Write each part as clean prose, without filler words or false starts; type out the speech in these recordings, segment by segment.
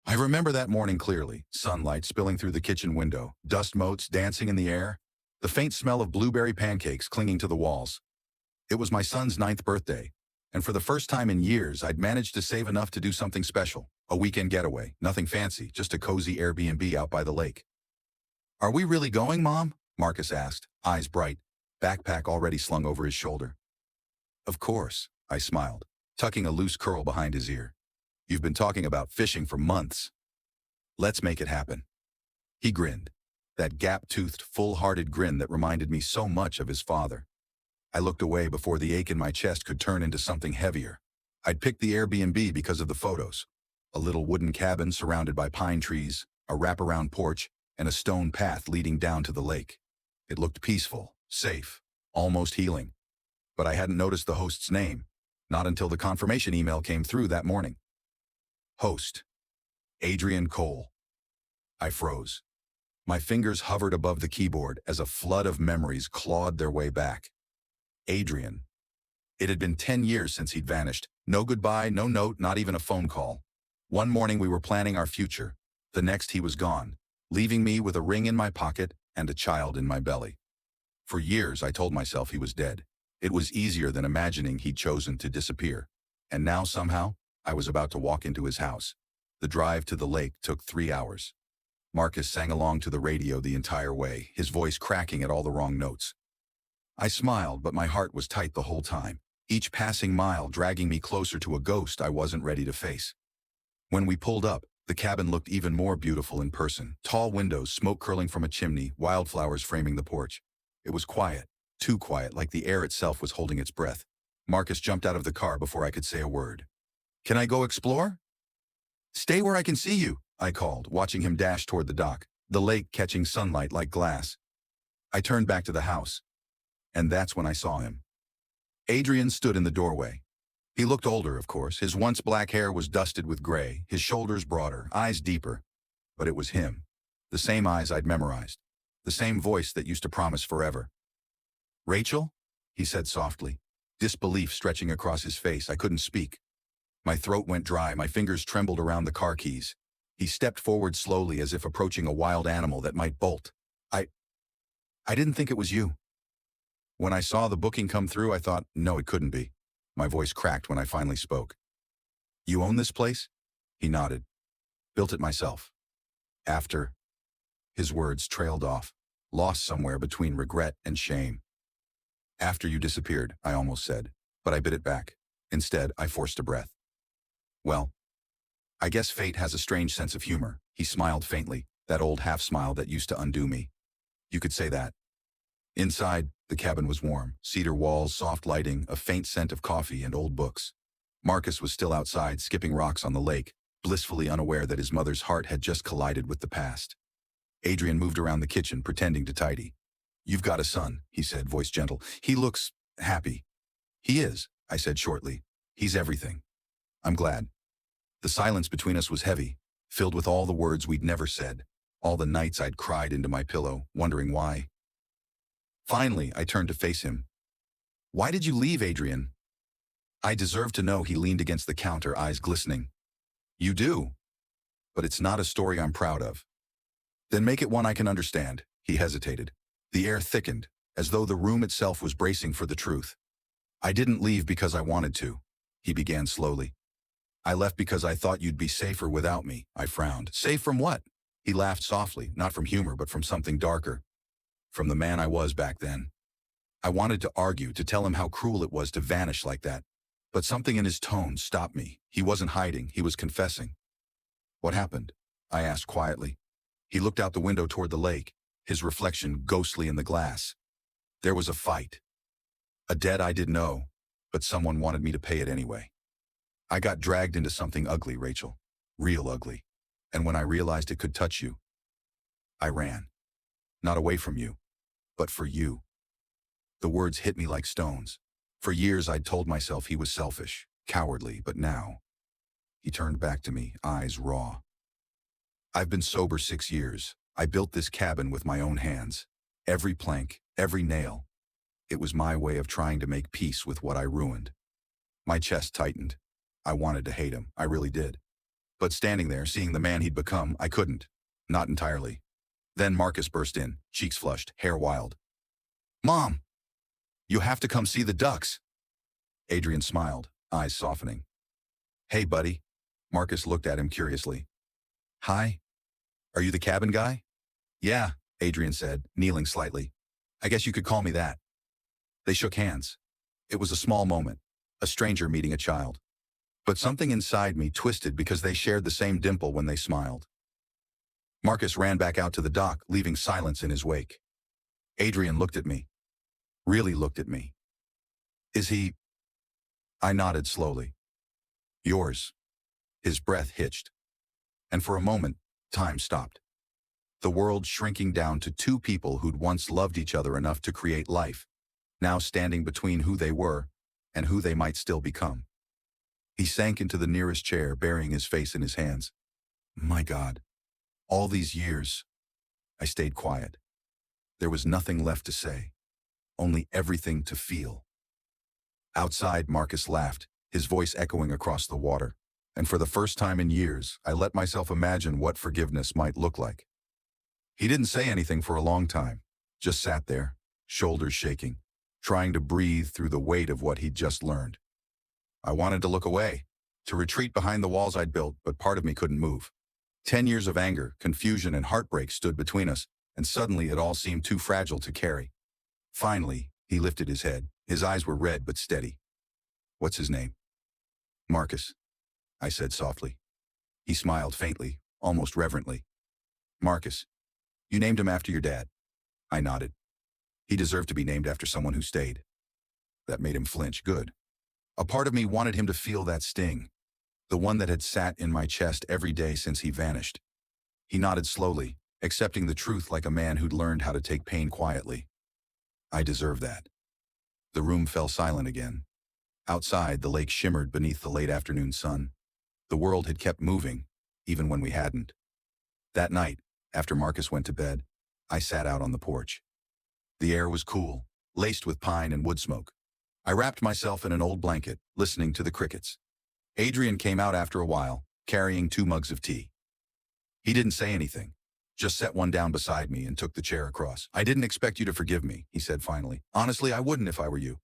I remember that morning clearly, sunlight spilling through the kitchen window, dust motes dancing in the air, the faint smell of blueberry pancakes clinging to the walls. It was my son's 9th birthday, and for the first time in years, I'd managed to save enough to do something special. A weekend getaway, nothing fancy, just a cozy Airbnb out by the lake. "Are we really going, Mom?" Marcus asked, eyes bright, backpack already slung over his shoulder. "Of course," I smiled, tucking a loose curl behind his ear. "You've been talking about fishing for months. Let's make it happen." He grinned, that gap-toothed, full-hearted grin that reminded me so much of his father. I looked away before the ache in my chest could turn into something heavier. I'd picked the Airbnb because of the photos. A little wooden cabin surrounded by pine trees, a wraparound porch, and a stone path leading down to the lake. It looked peaceful, safe, almost healing. But I hadn't noticed the host's name, not until the confirmation email came through that morning. Host: Adrian Cole. I froze. My fingers hovered above the keyboard as a flood of memories clawed their way back. Adrian. It had been 10 years since he'd vanished. No goodbye, no note, not even a phone call. One morning we were planning our future. The next he was gone, leaving me with a ring in my pocket and a child in my belly. For years I told myself he was dead. It was easier than imagining he'd chosen to disappear. And now somehow, I was about to walk into his house. The drive to the lake took 3 hours. Marcus sang along to the radio the entire way, his voice cracking at all the wrong notes. I smiled, but my heart was tight the whole time, each passing mile dragging me closer to a ghost I wasn't ready to face. When we pulled up, the cabin looked even more beautiful in person. Tall windows, smoke curling from a chimney, wildflowers framing the porch. It was quiet, too quiet, like the air itself was holding its breath. Marcus jumped out of the car before I could say a word. "Can I go explore?" "Stay where I can see you," I called, watching him dash toward the dock, the lake catching sunlight like glass. I turned back to the house, and that's when I saw him. Adrian stood in the doorway. He looked older, of course. His once black hair was dusted with gray, his shoulders broader, eyes deeper. But it was him. The same eyes I'd memorized. The same voice that used to promise forever. "Rachel?" he said softly, disbelief stretching across his face. I couldn't speak. My throat went dry, my fingers trembled around the car keys. He stepped forward slowly as if approaching a wild animal that might bolt. I didn't think it was you." When I saw the booking come through, I thought, no, it couldn't be. My voice cracked when I finally spoke. "You own this place?" He nodded. "Built it myself. After..." His words trailed off, lost somewhere between regret and shame. "After you disappeared," I almost said, but I bit it back. Instead, I forced a breath. "Well, I guess fate has a strange sense of humor." He smiled faintly, that old half-smile that used to undo me. "You could say that." Inside, the cabin was warm. Cedar walls, soft lighting, a faint scent of coffee and old books. Marcus was still outside, skipping rocks on the lake, blissfully unaware that his mother's heart had just collided with the past. Adrian moved around the kitchen, pretending to tidy. "You've got a son," he said, voice gentle. "He looks happy." "He is," I said shortly. "He's everything." "I'm glad." The silence between us was heavy, filled with all the words we'd never said, all the nights I'd cried into my pillow, wondering why. Finally, I turned to face him. "Why did you leave, Adrian?" I deserved to know. He leaned against the counter, eyes glistening. "You do. But it's not a story I'm proud of." "Then make it one I can understand." He hesitated. The air thickened, as though the room itself was bracing for the truth. "I didn't leave because I wanted to," he began slowly. "I left because I thought you'd be safer without me." I frowned. "Safe from what?" He laughed softly, not from humor, but from something darker. From the man I was back then. I wanted to argue, to tell him how cruel it was to vanish like that. But something in his tone stopped me. He wasn't hiding, he was confessing. "What happened?" I asked quietly. He looked out the window toward the lake, his reflection ghostly in the glass. "There was a fight. A debt I didn't owe, but someone wanted me to pay it anyway. I got dragged into something ugly, Rachel. Real ugly. And when I realized it could touch you, I ran. Not away from you, but for you." The words hit me like stones. For years I'd told myself he was selfish, cowardly, but now... He turned back to me, eyes raw. "I've been sober 6 years. I built this cabin with my own hands. Every plank, every nail. It was my way of trying to make peace with what I ruined." My chest tightened. I wanted to hate him. I really did. But standing there, seeing the man he'd become, I couldn't. Not entirely. Then Marcus burst in, cheeks flushed, hair wild. Mom! You have to come see the ducks. Adrian smiled, eyes softening. Hey, buddy. Marcus looked at him curiously. Hi? Are you the cabin guy? Yeah, Adrian said, kneeling slightly. I guess you could call me that. They shook hands. It was a small moment, a stranger meeting a child. But something inside me twisted because they shared the same dimple when they smiled. Marcus ran back out to the dock, leaving silence in his wake. Adrian looked at me. Really looked at me. Is he? I nodded slowly. Yours. His breath hitched. And for a moment, time stopped. The world shrinking down to two people who'd once loved each other enough to create life, now standing between who they were and who they might still become. He sank into the nearest chair, burying his face in his hands. My God. All these years, I stayed quiet. There was nothing left to say, only everything to feel. Outside, Marcus laughed, his voice echoing across the water. And for the first time in years, I let myself imagine what forgiveness might look like. He didn't say anything for a long time, just sat there, shoulders shaking, trying to breathe through the weight of what he'd just learned. I wanted to look away, to retreat behind the walls I'd built, but part of me couldn't move. 10 years of anger, confusion, and heartbreak stood between us, and suddenly it all seemed too fragile to carry. Finally, he lifted his head. His eyes were red but steady. What's his name? Marcus, I said softly. He smiled faintly, almost reverently. Marcus, you named him after your dad. I nodded. He deserved to be named after someone who stayed. That made him flinch. Good. A part of me wanted him to feel that sting, the one that had sat in my chest every day since he vanished. He nodded slowly, accepting the truth like a man who'd learned how to take pain quietly. I deserve that. The room fell silent again. Outside, the lake shimmered beneath the late afternoon sun. The world had kept moving, even when we hadn't. That night, after Marcus went to bed, I sat out on the porch. The air was cool, laced with pine and wood smoke. I wrapped myself in an old blanket, listening to the crickets. Adrian came out after a while, carrying 2 mugs of tea. He didn't say anything, just set one down beside me and took the chair across. I didn't expect you to forgive me, he said finally. Honestly, I wouldn't if I were you.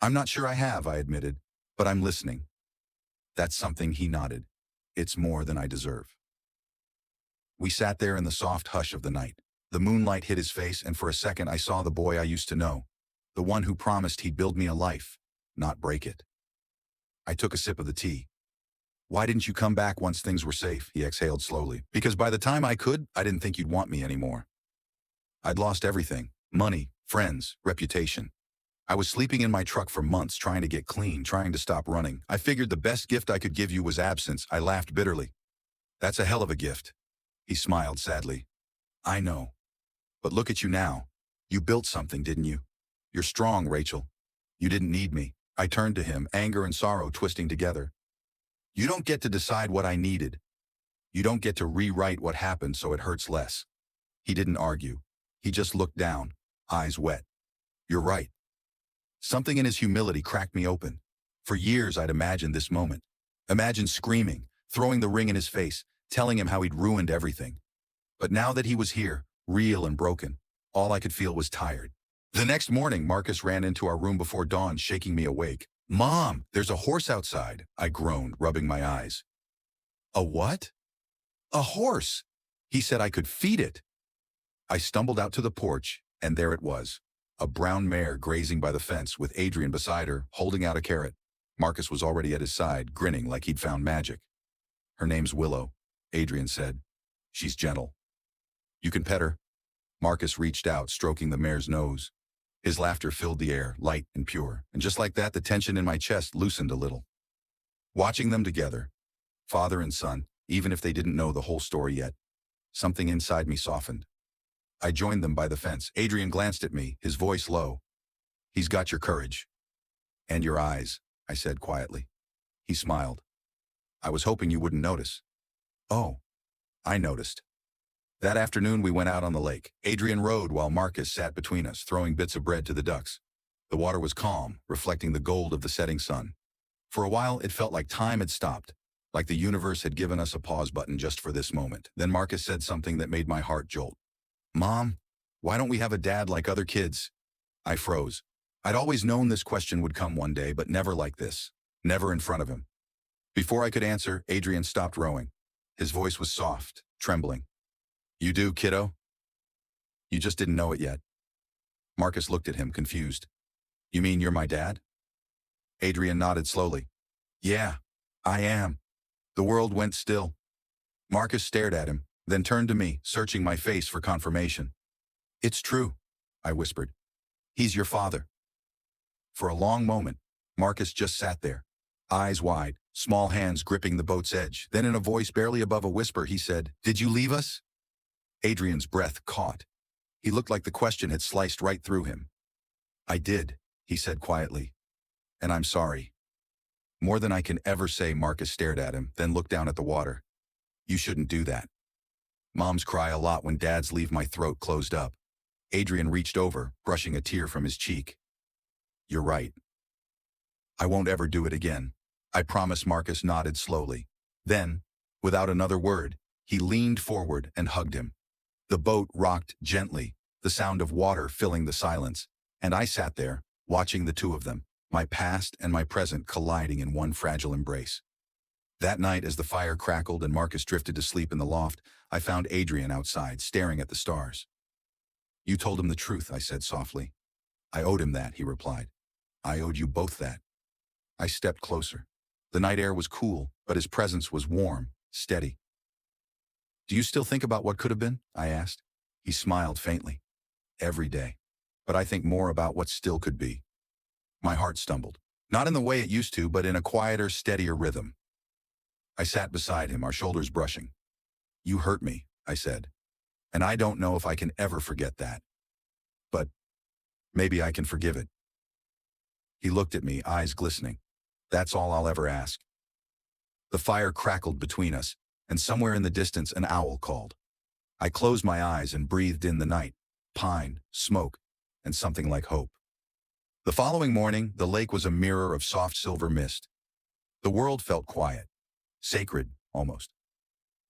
I'm not sure I have, I admitted, but I'm listening. That's something, he nodded. It's more than I deserve. We sat there in the soft hush of the night. The moonlight hit his face, and for a second I saw the boy I used to know, the one who promised he'd build me a life, not break it. I took a sip of the tea. Why didn't you come back once things were safe? He exhaled slowly. Because by the time I could, I didn't think you'd want me anymore. I'd lost everything. Money, friends, reputation. I was sleeping in my truck for months trying to get clean, trying to stop running. I figured the best gift I could give you was absence. I laughed bitterly. That's a hell of a gift. He smiled sadly. I know. But look at you now. You built something, didn't you? You're strong, Rachel. You didn't need me. I turned to him, anger and sorrow twisting together. You don't get to decide what I needed. You don't get to rewrite what happened so it hurts less. He didn't argue. He just looked down, eyes wet. You're right. Something in his humility cracked me open. For years I'd imagined this moment. Imagined screaming, throwing the ring in his face, telling him how he'd ruined everything. But now that he was here, real and broken, all I could feel was tired. The next morning, Marcus ran into our room before dawn, shaking me awake. Mom, there's a horse outside, I groaned, rubbing my eyes. A what? A horse. He said I could feed it. I stumbled out to the porch, and there it was. A brown mare grazing by the fence with Adrian beside her, holding out a carrot. Marcus was already at his side, grinning like he'd found magic. Her name's Willow, Adrian said. She's gentle. You can pet her. Marcus reached out, stroking the mare's nose. His laughter filled the air, light and pure, and just like that, the tension in my chest loosened a little. Watching them together, father and son, even if they didn't know the whole story yet, something inside me softened. I joined them by the fence. Adrian glanced at me, his voice low. He's got your courage. And your eyes, I said quietly. He smiled. I was hoping you wouldn't notice. Oh, I noticed. That afternoon we went out on the lake. Adrian rowed while Marcus sat between us, throwing bits of bread to the ducks. The water was calm, reflecting the gold of the setting sun. For a while it felt like time had stopped. like the universe had given us a pause button just for this moment. Then Marcus said something that made my heart jolt. "Mom, why don't we have a dad like other kids?" I froze. I'd always known this question would come one day, but never like this. Never in front of him. Before I could answer, Adrian stopped rowing. His voice was soft, trembling. "You do, kiddo? You just didn't know it yet." Marcus looked at him, confused. "You mean you're my dad?" Adrian nodded slowly. "Yeah, I am." The world went still. Marcus stared at him, then turned to me, searching my face for confirmation. "It's true," I whispered. "He's your father." For a long moment, Marcus just sat there, eyes wide, small hands gripping the boat's edge. Then in a voice barely above a whisper, he said, "Did you leave us?" Adrian's breath caught. He looked like the question had sliced right through him. "I did," he said quietly. "And I'm sorry." More than I can ever say, Marcus stared at him, then looked down at the water. "You shouldn't do that. Moms cry a lot when dads leave." My throat closed up. Adrian reached over, brushing a tear from his cheek. "You're right. I won't ever do it again. I promise." Marcus nodded slowly. Then, without another word, he leaned forward and hugged him. The boat rocked gently, the sound of water filling the silence, and I sat there, watching the two of them, my past and my present colliding in one fragile embrace. That night, as the fire crackled and Marcus drifted to sleep in the loft, I found Adrian outside, staring at the stars. "You told him the truth," I said softly. "I owed him that," he replied. "I owed you both that." I stepped closer. The night air was cool, but his presence was warm, steady. "Do you still think about what could have been?" I asked. He smiled faintly. "Every day. But I think more about what still could be." My heart stumbled. Not in the way it used to, but in a quieter, steadier rhythm. I sat beside him, our shoulders brushing. "You hurt me," I said. "And I don't know if I can ever forget that. But maybe I can forgive it." He looked at me, eyes glistening. "That's all I'll ever ask." The fire crackled between us, and somewhere in the distance an owl called. I closed my eyes and breathed in the night, pine, smoke, and something like hope. The following morning, the lake was a mirror of soft silver mist. The world felt quiet, sacred, almost.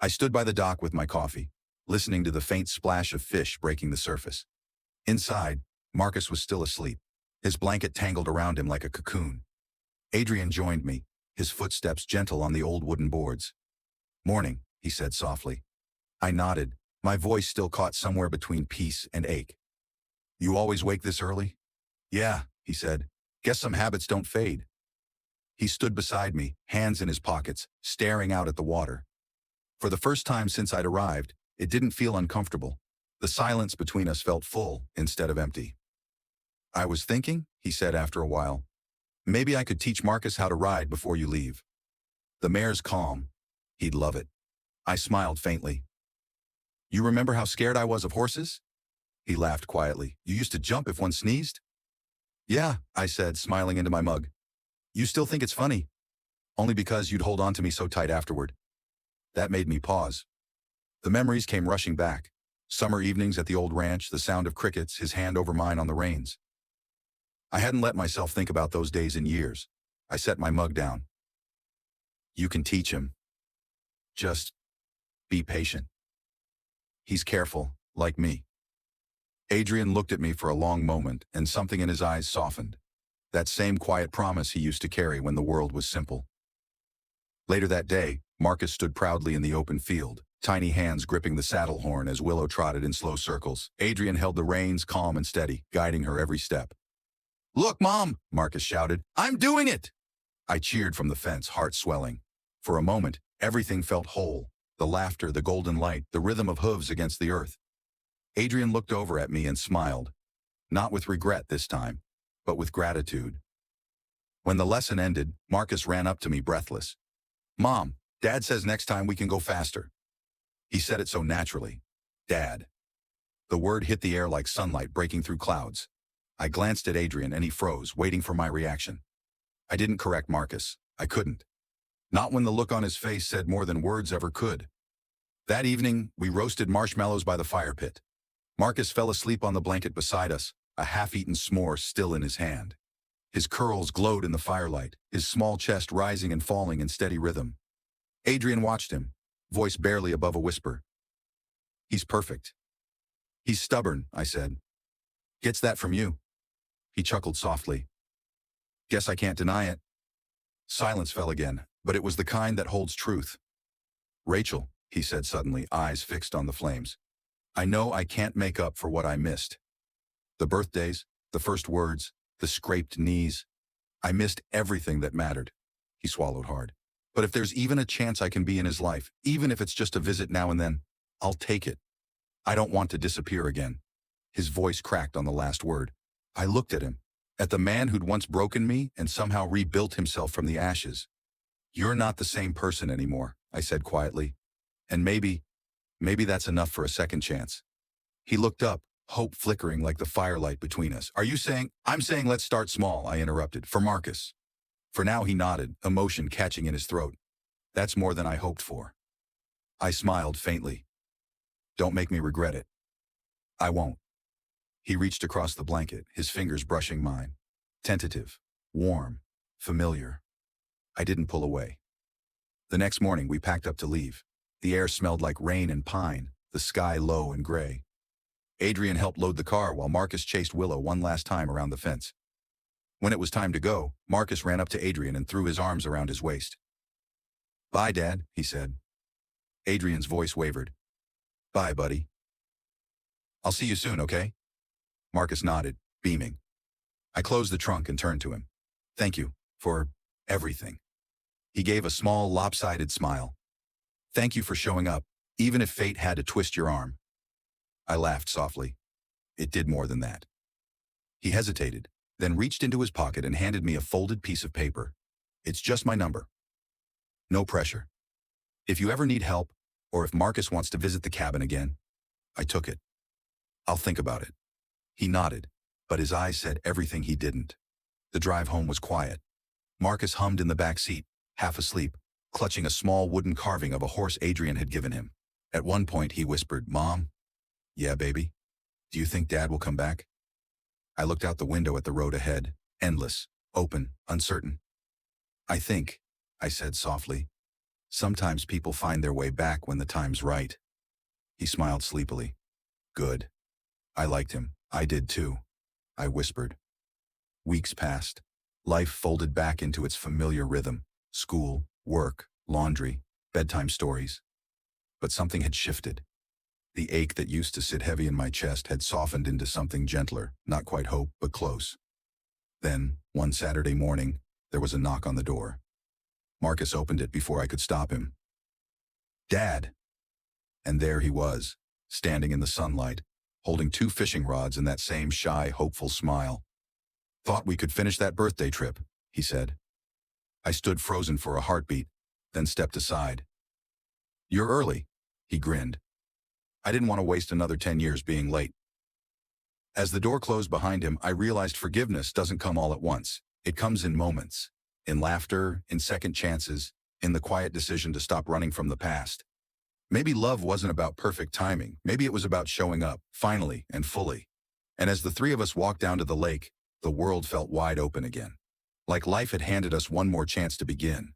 I stood by the dock with my coffee, listening to the faint splash of fish breaking the surface. Inside, Marcus was still asleep, his blanket tangled around him like a cocoon. Adrian joined me, his footsteps gentle on the old wooden boards. "Morning," he said softly. I nodded, my voice still caught somewhere between peace and ache. "You always wake this early?" "Yeah," he said. "Guess some habits don't fade." He stood beside me, hands in his pockets, staring out at the water. For the first time since I'd arrived, it didn't feel uncomfortable. The silence between us felt full instead of empty. "I was thinking," he said after a while, "maybe I could teach Marcus how to ride before you leave. The mare's calm. He'd love it." I smiled faintly. "You remember how scared I was of horses?" He laughed quietly. "You used to jump if one sneezed?" "Yeah," I said, smiling into my mug. "You still think it's funny?" "Only because you'd hold on to me so tight afterward." That made me pause. The memories came rushing back. Summer evenings at the old ranch, the sound of crickets, his hand over mine on the reins. I hadn't let myself think about those days in years. I set my mug down. "You can teach him. Just be patient. He's careful, like me." Adrian looked at me for a long moment, and something in his eyes softened. That same quiet promise he used to carry when the world was simple. Later that day, Marcus stood proudly in the open field, tiny hands gripping the saddle horn as Willow trotted in slow circles. Adrian held the reins, calm and steady, guiding her every step. "Look, Mom!" Marcus shouted. "I'm doing it!" I cheered from the fence, heart swelling. For a moment, everything felt whole. The laughter, the golden light, the rhythm of hooves against the earth. Adrian looked over at me and smiled. Not with regret this time, but with gratitude. When the lesson ended, Marcus ran up to me breathless. "Mom, Dad says next time we can go faster." He said it so naturally. Dad. The word hit the air like sunlight breaking through clouds. I glanced at Adrian and he froze, waiting for my reaction. I didn't correct Marcus. I couldn't. Not when the look on his face said more than words ever could. That evening, we roasted marshmallows by the fire pit. Marcus fell asleep on the blanket beside us, a half-eaten s'more still in his hand. His curls glowed in the firelight, his small chest rising and falling in steady rhythm. Adrian watched him, voice barely above a whisper. He's perfect. He's stubborn, I said. Gets that from you. He chuckled softly. Guess I can't deny it. Silence fell again, but it was the kind that holds truth. Rachel, he said suddenly, eyes fixed on the flames. I know I can't make up for what I missed. The birthdays, the first words, the scraped knees. I missed everything that mattered. He swallowed hard. But if there's even a chance I can be in his life, even if it's just a visit now and then, I'll take it. I don't want to disappear again. His voice cracked on the last word. I looked at him, at the man who'd once broken me and somehow rebuilt himself from the ashes. You're not the same person anymore, I said quietly. And maybe that's enough for a second chance. He looked up, hope flickering like the firelight between us. Are you saying? I'm saying let's start small, I interrupted, for Marcus. For now he nodded, emotion catching in his throat. That's more than I hoped for. I smiled faintly. Don't make me regret it. I won't. He reached across the blanket, his fingers brushing mine. Tentative, warm, familiar. I didn't pull away. The next morning we packed up to leave. The air smelled like rain and pine, the sky low and gray. Adrian helped load the car while Marcus chased Willow one last time around the fence. When it was time to go, Marcus ran up to Adrian and threw his arms around his waist. Bye, Dad, he said. Adrian's voice wavered. Bye, buddy. I'll see you soon, okay? Marcus nodded, beaming. I closed the trunk and turned to him. Thank you for everything. He gave a small, lopsided smile. Thank you for showing up, even if fate had to twist your arm. I laughed softly. It did more than that. He hesitated, then reached into his pocket and handed me a folded piece of paper. It's just my number. No pressure. If you ever need help, or if Marcus wants to visit the cabin again. I took it. I'll think about it. He nodded, but his eyes said everything he didn't. The drive home was quiet. Marcus hummed in the back seat, half asleep, clutching a small wooden carving of a horse Adrian had given him. At one point he whispered, Mom? Yeah, baby? Do you think Dad will come back? I looked out the window at the road ahead, endless, open, uncertain. I think, I said softly, sometimes people find their way back when the time's right. He smiled sleepily. Good. I liked him. I did too. I whispered. Weeks passed. Life folded back into its familiar rhythm. School, work, laundry, bedtime stories. But something had shifted. The ache that used to sit heavy in my chest had softened into something gentler, not quite hope, but close. Then, one Saturday morning, there was a knock on the door. Marcus opened it before I could stop him. Dad! And there he was, standing in the sunlight, holding 2 fishing rods and that same shy, hopeful smile. Thought we could finish that birthday trip, he said. I stood frozen for a heartbeat, then stepped aside. You're early, he grinned. I didn't want to waste another 10 years being late. As the door closed behind him, I realized forgiveness doesn't come all at once. It comes in moments, in laughter, in second chances, in the quiet decision to stop running from the past. Maybe love wasn't about perfect timing. Maybe it was about showing up, finally and fully. And as the 3 of us walked down to the lake, the world felt wide open again. Like life had handed us one more chance to begin.